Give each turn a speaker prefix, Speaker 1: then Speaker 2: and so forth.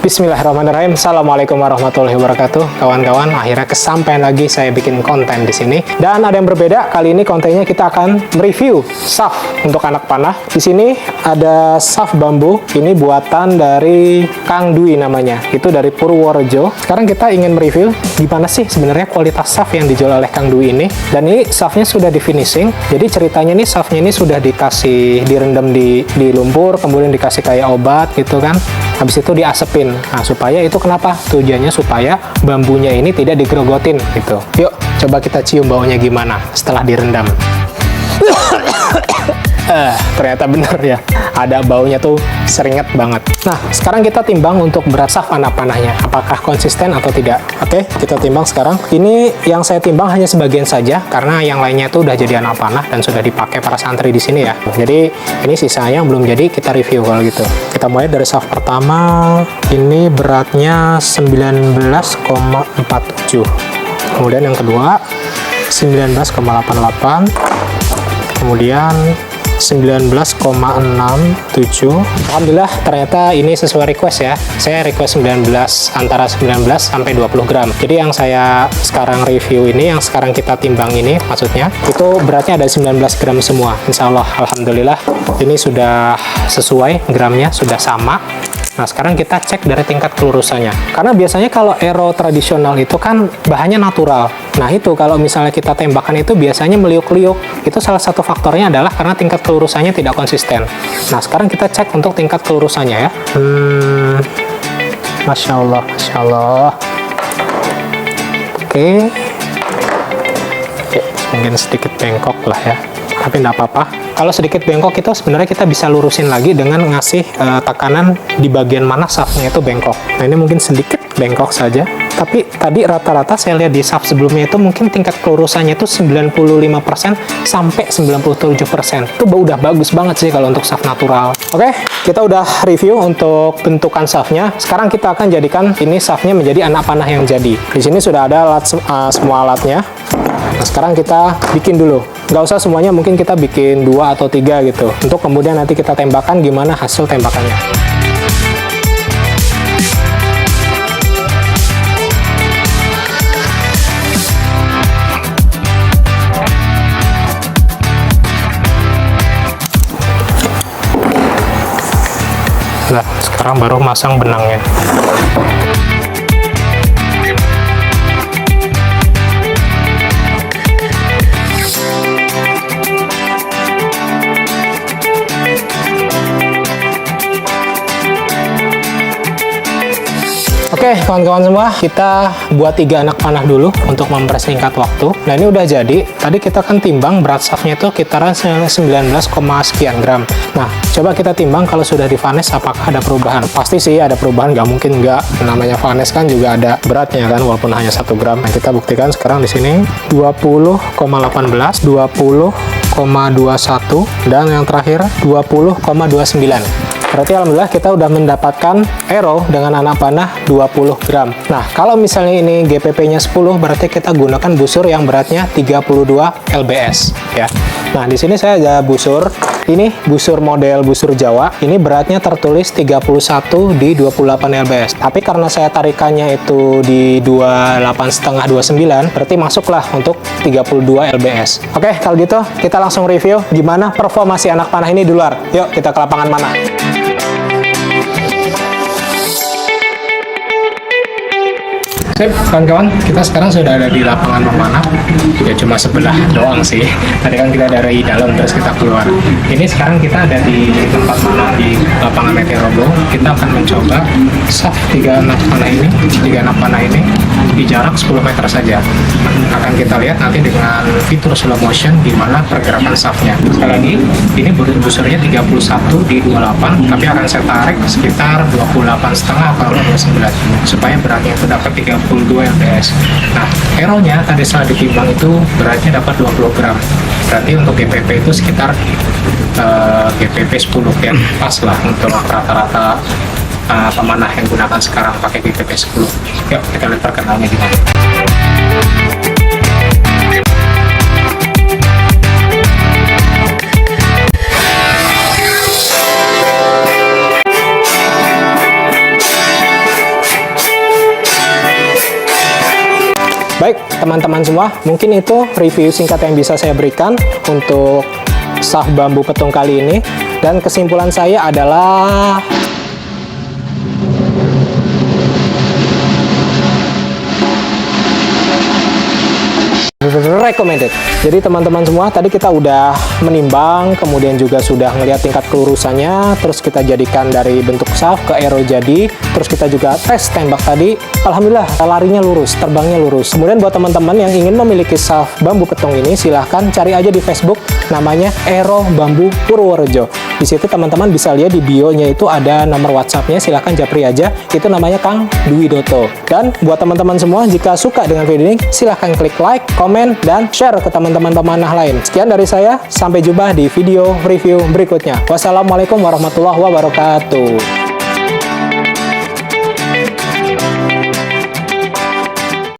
Speaker 1: Bismillahirrahmanirrahim. Assalamualaikum warahmatullahi wabarakatuh. Kawan-kawan, akhirnya kesampaian lagi saya bikin konten di sini. Dan ada yang berbeda. Kali ini kontennya kita akan mereview SAF untuk anak panah. Di sini ada SAF bambu. Ini buatan dari Kang Dwi namanya. Itu dari Purworejo. Sekarang kita ingin mereview gimana sih sebenarnya kualitas SAF yang dijual oleh Kang Dwi ini. Dan ini SAF-nya sudah di finishing. Jadi ceritanya nih SAF-nya ini sudah direndam di lumpur, kemudian dikasih kayak obat gitu kan. Habis itu diasepin. Nah, supaya itu kenapa? Tujuannya supaya bambunya ini tidak digerogotin gitu. Yuk, coba kita cium baunya gimana setelah direndam. Ternyata bener ya, ada baunya tuh seringet banget. Nah, sekarang kita timbang untuk berat SAF anak panahnya, apakah konsisten atau tidak. Oke, kita timbang sekarang. Ini yang saya timbang hanya sebagian saja, karena yang lainnya itu udah jadi anak panah dan sudah dipakai para santri di sini ya. Jadi, ini sisanya yang belum jadi, kita review kalau gitu. Kita mulai dari SAF pertama, ini beratnya 19,47. Kemudian yang kedua, 19,88. Kemudian 19,67. Alhamdulillah ternyata ini sesuai request ya. Saya request 19, antara 19 sampai 20 gram. Jadi yang saya sekarang review ini, yang sekarang kita timbang ini maksudnya, itu beratnya ada 19 gram semua. Insya Allah, alhamdulillah ini sudah sesuai gramnya, sudah sama. Nah, sekarang kita cek dari tingkat kelurusannya. Karena biasanya kalau aero tradisional itu kan bahannya natural. Nah, itu kalau misalnya kita tembakan itu biasanya meliuk-liuk. Itu salah satu faktornya adalah karena tingkat kelurusannya tidak konsisten. Nah, sekarang kita cek untuk tingkat kelurusannya ya. Masya Allah, Masya Allah. Oke, mungkin sedikit bengkok lah ya. Tapi nggak apa-apa. Kalau sedikit bengkok itu sebenarnya kita bisa lurusin lagi dengan ngasih tekanan di bagian mana SAF-nya itu bengkok. Nah, ini mungkin sedikit bengkok saja. Tapi tadi rata-rata saya lihat di SAF sebelumnya itu mungkin tingkat kelurusannya itu 95% sampai 97%. Itu udah bagus banget sih kalau untuk SAF natural. Oke, kita udah review untuk bentukan SAF-nya. Sekarang kita akan jadikan ini SAF-nya menjadi anak panah yang jadi. Di sini sudah ada alat, semua alatnya. Nah, sekarang kita bikin dulu. Nggak usah semuanya, mungkin kita bikin 2 atau 3 gitu. Untuk kemudian nanti kita tembakan gimana hasil tembakannya. Nah, sekarang baru masang benangnya. Oke, kawan-kawan semua, kita buat 3 anak panah dulu untuk mempersingkat waktu. Nah, ini udah jadi. Tadi kita kan timbang berat SAF-nya itu kitaran 19, sekian gram. Nah, coba kita timbang kalau sudah di vanes apakah ada perubahan. Pasti sih ada perubahan, nggak mungkin nggak. Namanya vanes kan juga ada beratnya kan, walaupun hanya 1 gram. Nah, kita buktikan sekarang di sini 20,18, 20,21, dan yang terakhir 20,29. Berarti alhamdulillah kita udah mendapatkan aero dengan anak panah 20 gram. Nah, kalau misalnya ini GPP-nya 10, berarti kita gunakan busur yang beratnya 32 lbs ya. Nah, di sini saya ada busur. Ini busur model busur Jawa. Ini beratnya tertulis 31 di 28 lbs. Tapi karena saya tarikannya itu di 28,5 29, berarti masuklah untuk 32 lbs. Oke, kalau gitu kita langsung review gimana performa si anak panah ini di luar. Yuk, kita ke lapangan mana. Sip, kawan-kawan, kita sekarang sudah ada di lapangan memanah. Ya cuma sebelah doang sih. Tadi kan kita dari dalam terus kita keluar. Ini sekarang kita ada di tempat mana di lapangan Meteorobo. Kita akan mencoba SAF 3 anak panah ini di jarak 10 meter saja. Akan kita lihat nanti dengan fitur slow motion di mana pergerakan SAF-nya. Sekali lagi, ini busurnya 31 di 28, tapi akan saya tarik sekitar 28,5 atau 29 supaya beratnya itu dapat 32 lbs. Nah, aeronya tadi setelah ditimbang itu beratnya dapat 20 gram. Berarti untuk GPP itu sekitar GPP 10 ya, pas lah untuk rata-rata pemanah yang gunakan sekarang pakai GPP 10. Yuk, kita lihat perkenalannya gimana.
Speaker 2: teman-teman semua, mungkin itu review singkat yang bisa saya berikan untuk shaft bambu petung kali ini. Dan kesimpulan saya adalah recommended. Jadi teman-teman semua, tadi kita udah menimbang, kemudian juga sudah ngelihat tingkat kelurusannya, terus kita jadikan dari bentuk shaft ke arrow jadi, terus kita juga tes tembak tadi. Alhamdulillah larinya lurus, terbangnya lurus. Kemudian buat teman-teman yang ingin memiliki shaft bambu petung ini, silahkan cari aja di Facebook, namanya Aero Bambu Purworejo. Di situ teman-teman bisa lihat di bio-nya itu ada nomor WhatsApp-nya, silahkan japri aja. Itu namanya Kang Dwi Doto. Dan buat teman-teman semua, jika suka dengan video ini, silahkan klik like, komen, dan share ke teman-teman pemanah lain. Sekian dari saya, sampai jumpa di video review berikutnya. Wassalamualaikum warahmatullahi wabarakatuh.